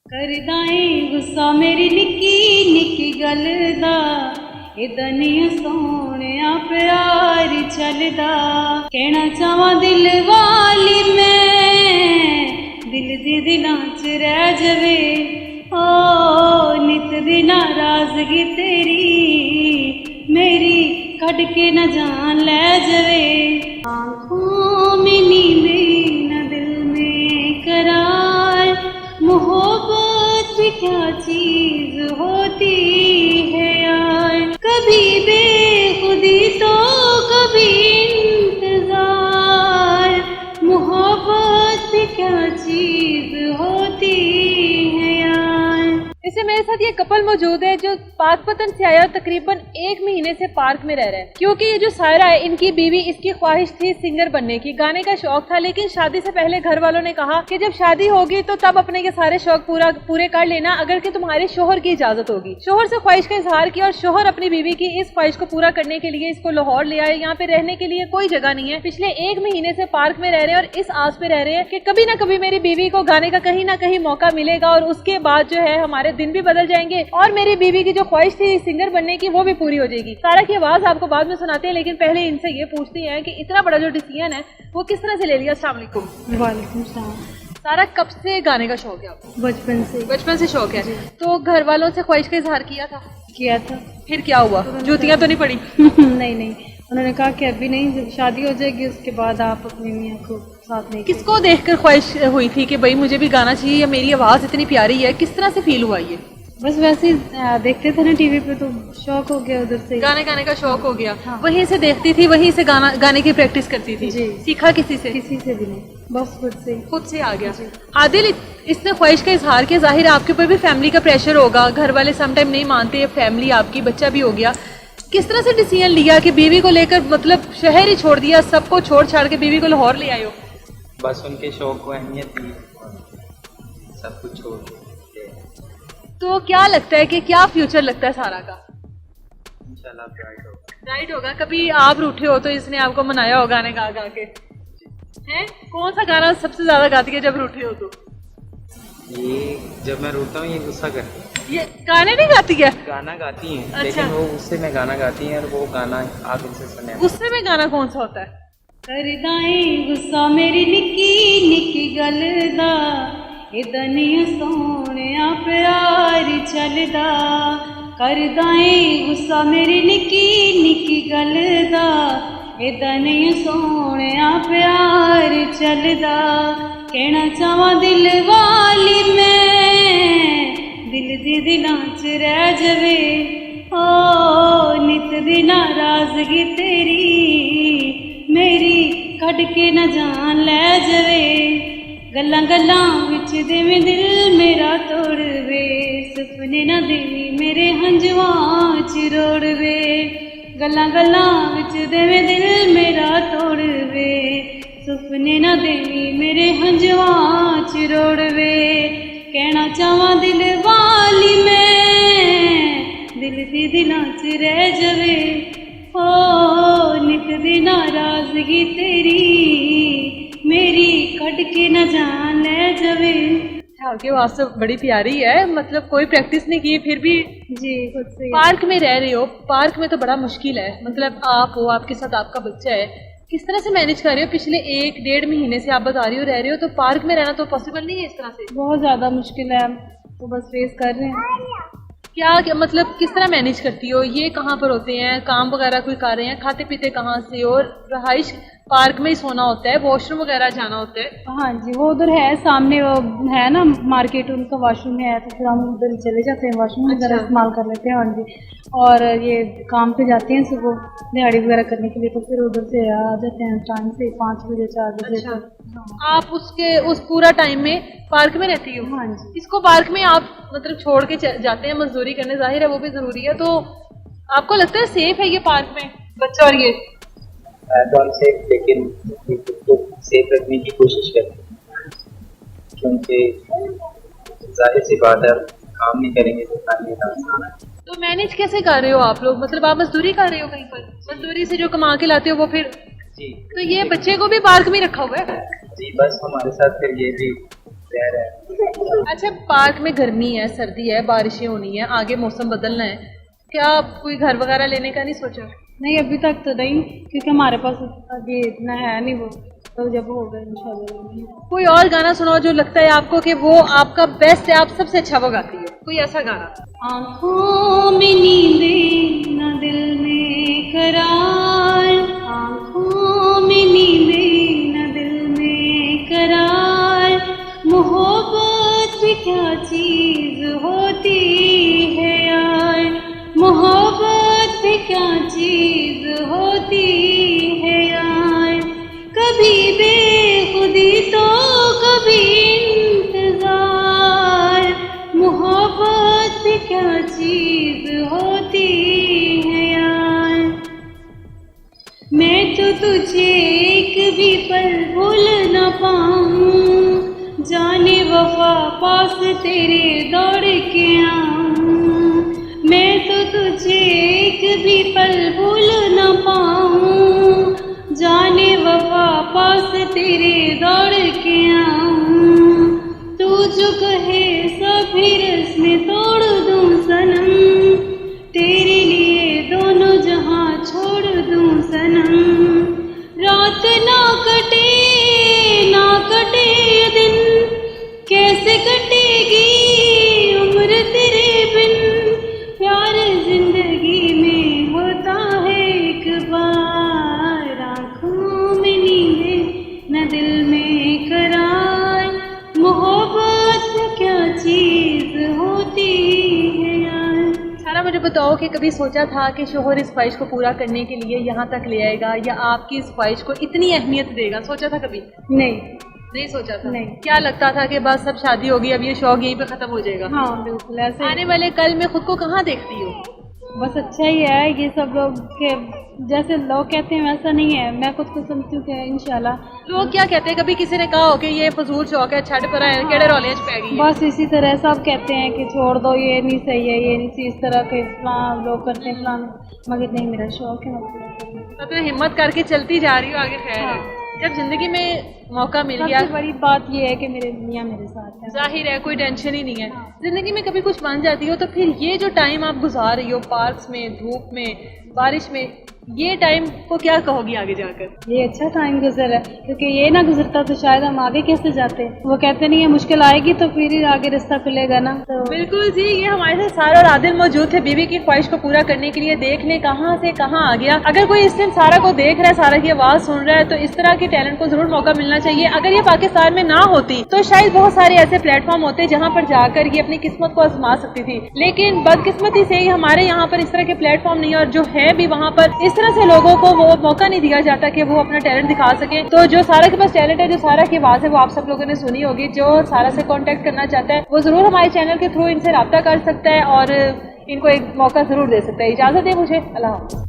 करदाए गुस्सा मेरी निक्की निक्की गल दा इदा नहीं सोहणिया प्यार चलदा कहना चाहवा दिल वाली मैं दिल दी दिलां च रह जावे ओ नित दी नाराजगी तेरी मेरी कट के न जान ले जावे आँखों में नींद न दिल में करार मोहब्बत भी क्या चीज होती है यार कभी बेखुदी तो कभी इंतजार मोहब्बत भी क्या चीज होती है यार। इसे मेरे साथ ये कपल मौजूद है जो पाकपतन से आया, तकरीबन 1 महीने से पार्क में रह रहा है। क्योंकि ये जो सायरा है, इनकी बीवी, इसकी ख्वाहिश थी सिंगर बनने की, गाने का शौक था, लेकिन शादी से पहले घर वालों ने कहा कि जब शादी होगी तो तब अपने के सारे शौक पूरे कर लेना अगर कि तुम्हारे शोहर की इजाजत होगी। शोहर से ख्वाहिश का इजहार किया और शोहर अपनी बीवी की इस ख्वाहिश को पूरा करने के लिए इसको लाहौर ले आए। यहाँ पे रहने के लिए कोई जगह नहीं है। पिछले 1 महीने से पार्क में रह रहे हैं और इस आस पे रह रहे हैं कि कभी ना कभी मेरी बीवी को गाने का कहीं ना कहीं मौका मिलेगा और उसके बाद जो है हमारे दिन भी बदल जाएंगे और मेरी बीवी की जो ख्वाहिश थी सिंगर बनने की वो भी पूरी हो जाएगी। सारा की आवाज आपको बाद में सुनाते हैं, लेकिन पहले इनसे ये पूछते हैं कि इतना बड़ा जो डिसीजन है वो किस तरह से ले लिया। अस्सलाम वालेकुम। वालेकुम सलाम। सारा कब से गाने का शौक है आपको? बचपन से शौक है। तो घर वालों से ख्वाहिश का इजहार किया था? फिर क्या हुआ? जूतियां तो नहीं पड़ी? नहीं, उन्होंने कहा कि अभी नहीं, जब शादी हो जाएगी उसके बाद आप अपनी मियां को साथ नहीं। किसको देखकर ख्वाहिश हुई थी कि भाई मुझे भी गाना चाहिए या मेरी आवाज इतनी प्यारी है? किस तरह से फील हुआ ये? बस वैसे ही देखते थे ना टीवी पे तो शौक हो गया, उधर से गाने का शौक हो गया। हाँ। वहीं से देखती थी, वहीं से गाने की प्रैक्टिस करती थी? जी। सीखा किसी से? किसी से भी नहीं, बस खुद से आ गया। आदिल, इसने ख्वाहिश का इजहार किया, जाहिर है आपके ऊपर भी फैमिली का प्रेशर होगा, घर वाले समटाइम नहीं मानते, फैमिली आपकी, बच्चा भी हो गया। किस तरह से डिसीजन लिया कि बीवी को लेकर मतलब शहर ही छोड़ दिया, सबको छोड़ छाड़ के बीवी को लाहौर ले आए हो? बस उनके शौक को अहमियत दी, सब कुछ छोड़ दिया। तो क्या लगता है कि क्या फ्यूचर लगता है सारा का? इंशाल्लाह ब्राइट होगा। कभी आप रूठे हो तो इसने आपको मनाया होगा गाने गा के? हैं? कौन सा गाना सबसे ज्यादा गाती है जब रूठे हो तो? ये जब मैं रोता हूँ ये गुस्सा करती है। ये गाने नहीं गाती है? गाना गाती हैं। अच्छा। लेकिन वो गुस्से में गाना गाती हैं और वो गाना आप इनसे सुने। गुस्से में गाना कौन सा होता है? करदाए गुस्सा मेरी निक्की निक्की गल दा इदा नहीं सोहणिया प्यार चलदा करदाए गुस्सा मेरी निक्की निक्की गल दा इदा नहीं सोहणिया प्यार चलदा कहना चाहवा दिल वाली मैं दिल दी दिलां च रह जावे ओ नित दी नाराजगी तेरी मेरी कट के न जान ले जावे गल्लां गल्लां विच देवे दिल मेरा तोड़वे सुपने न देवी मेरे हंजवां च रोड़वे गल्लां गल्लां विच देवे दिल मेरा तोड़वे सुपने न देवी मेरे हंजवां च रोड़वे कहना चाहवा दिल वाली मैं दिल दी दिलां च रह जावे ओ नित दी नाराजगी तेरी मेरी कट के न जान ले जावे। आपकी आवाज तो बड़ी प्यारी है, मतलब कोई प्रैक्टिस नहीं की फिर भी जी खुद से। पार्क में रह रहे हो, पार्क में तो बड़ा मुश्किल है, मतलब आप हो, आपके साथ आपका बच्चा है, किस तरह से मैनेज कर रहे हो? पिछले 1-1.5 महीने से आप बता रही हो रह रहे हो, तो पार्क में रहना तो पॉसिबल नहीं है इस तरह से? बहुत ज़्यादा मुश्किल है, तो बस फेस कर रहे हैं। क्या मतलब किस तरह मैनेज करती हो? ये कहाँ पर होते हैं, काम वगैरह कोई कर रहे हैं, खाते पीते कहाँ से? और रहाइश पार्क में ही सोना होता है, वॉशरूम वगैरह जाना होता है? हाँ जी, वो उधर है सामने, वो है ना मार्केट, उनका वॉशरूम है, तो फिर हम उधर चले जाते हैं, वॉशरूम वगैरह इस्तेमाल कर लेते हैं। हाँ जी, और ये काम पे जाते हैं सुबह दिहाड़ी वगैरह करने के लिए, तो फिर उधर से आ जाते हैं टाइम से 5 बजे 4 बजे। अच्छा। आप उस पूरा टाइम में पार्क में रहती हो? हाँ जी। इसको पार्क में आप मतलब छोड़ के जाते हैं मजदूरी करने, जाहिर है वो भी जरूरी है, तो आपको लगता है सेफ है ये पार्क में बच्चा? और ये सेफ, लेकिन खुद को सेफ रखने की कोशिश करते हैं, क्योंकि जाहिर सी बात है काम नहीं करेंगे तो खाने का आसान है। तो मैनेज कैसे कर रहे हो आप लोग? मतलब आप मजदूरी कर रहे हो कहीं पर, मजदूरी से जो कमा के लाते हो वो फिर? जी। तो ये बच्चे को भी पार्क में रखा हुआ है? जी, बस हमारे साथ फिर ये भी रह रहा है। अच्छा, पार्क में गर्मी है, सर्दी है, बारिशें होनी है, आगे मौसम बदलना है, क्या कोई घर वगैरह लेने का नहीं सोचा? नहीं अभी तक तो नहीं, क्योंकि हमारे पास अभी इतना है नहीं वो, तो जब होगा इंशाल्लाह। कोई और गाना सुनाओ जो लगता है आपको कि वो आपका बेस्ट है, आप सबसे अच्छा वो गाती है, कोई ऐसा गाना। आँखों में नींदे न दिल में करार, आँखों में नींदे न दिल में करार, मोहब्बत भी क्या चीज होती है यार, मोहब्बत भी क्या चीज होती है यार, कभी बेखुदी तो कभी इंतजार, मोहब्बत भी क्या चीज होती है यार। मैं तो तुझे एक भी पल भूल न पाऊं, जाने वफा पास तेरे दौड़ के आऊं, मैं तो तुझे एक भी पल भूल न पाऊं, जाने वफा पास तेरे दौड़ के आऊं, तू जो कहे सभी रस्में तोड़ दूं सनम, तेरे लिए दोनों जहां छोड़ दूं सनम, रात ना कटे ये दिन, कैसे कटेगी उम्र तेरे बिन, प्यार जिंदगी में होता है एक बार, आँखों में नींदे न दिल में करार, मोहब्बत क्या चीज होती है यार। सारा मुझे बताओ कि कभी सोचा था कि शोहर इस ख्वाहिश को पूरा करने के लिए यहाँ तक ले आएगा या आपकी इस ख्वाहिश को इतनी अहमियत देगा, सोचा था कभी? नहीं सोचा था। नहीं। क्या लगता था कि बस सब शादी होगी, अब ये शौक यहीं पे खत्म हो जाएगा? हाँ बिल्कुल ऐसे। आने वाले कल में खुद को कहाँ देखती हो? बस अच्छा ही है, ये सब लोग के जैसे लोग कहते हैं वैसा नहीं है, मैं खुद को समझती हूँ कि इंशाल्लाह। लोग क्या कहते हैं, कभी किसी ने कहा हो कि ये फजूल शौक है, छठ पर है, केड़े रौले पै गई है? बस इसी तरह सब कहते हैं कि छोड़ दो, ये नहीं सही है, ये नहीं सही, इस तरह के फलां लोग करते हैं फलां, मगर नहीं मेरा शौक है। तो हिम्मत करके चलती जा रही हो आगे, खैर है। जब जिंदगी में मौका मिल गया, सबसे बड़ी बात ये है कि मेरे मियां मेरे साथ हैं, जाहिर है कोई टेंशन ही नहीं है। जिंदगी में कभी कुछ बन जाती हो तो फिर ये जो टाइम आप गुजार रही हो पार्क्स में, धूप में, बारिश में, ये टाइम को क्या कहोगी आगे जाकर? ये अच्छा टाइम गुजर है, क्योंकि ये ना गुजरता तो शायद हम आगे कैसे जाते। वो कहते नहीं है मुश्किल आएगी तो फिर ही आगे रास्ता खुलेगा ना। तो बिल्कुल जी, ये हमारे साथ सारा और आदिल मौजूद थे बीवी की ख्वाहिश को पूरा करने के लिए। देख ले कहाँ से कहाँ आ गया। अगर कोई इस टाइम सारा को देख रहा है, सारा की आवाज सुन रहा है, तो इस तरह के टैलेंट को जरूर मौका मिलना चाहिए। अगर ये पाकिस्तान में ना होती तो शायद बहुत सारे ऐसे प्लेटफॉर्म होते जहाँ पर जाकर ये अपनी किस्मत को आजमा सकती थी, लेकिन बदकिस्मती से ही हमारे यहाँ पर इस तरह के प्लेटफॉर्म नहीं है, और जो है भी वहाँ पर इस तरह से लोगों को वो मौका नहीं दिया जाता कि वो अपना टैलेंट दिखा सके। तो जो सारा के पास टैलेंट है, जो सारा की आवाज है, वो आप सब लोगों ने सुनी होगी। जो सारा से कांटेक्ट करना चाहता है वो जरूर हमारे चैनल के थ्रू इनसे राब्ता कर सकता है और इनको एक मौका जरूर दे सकता है। इजाजत है मुझे, अल्लाह हाफ़िज़।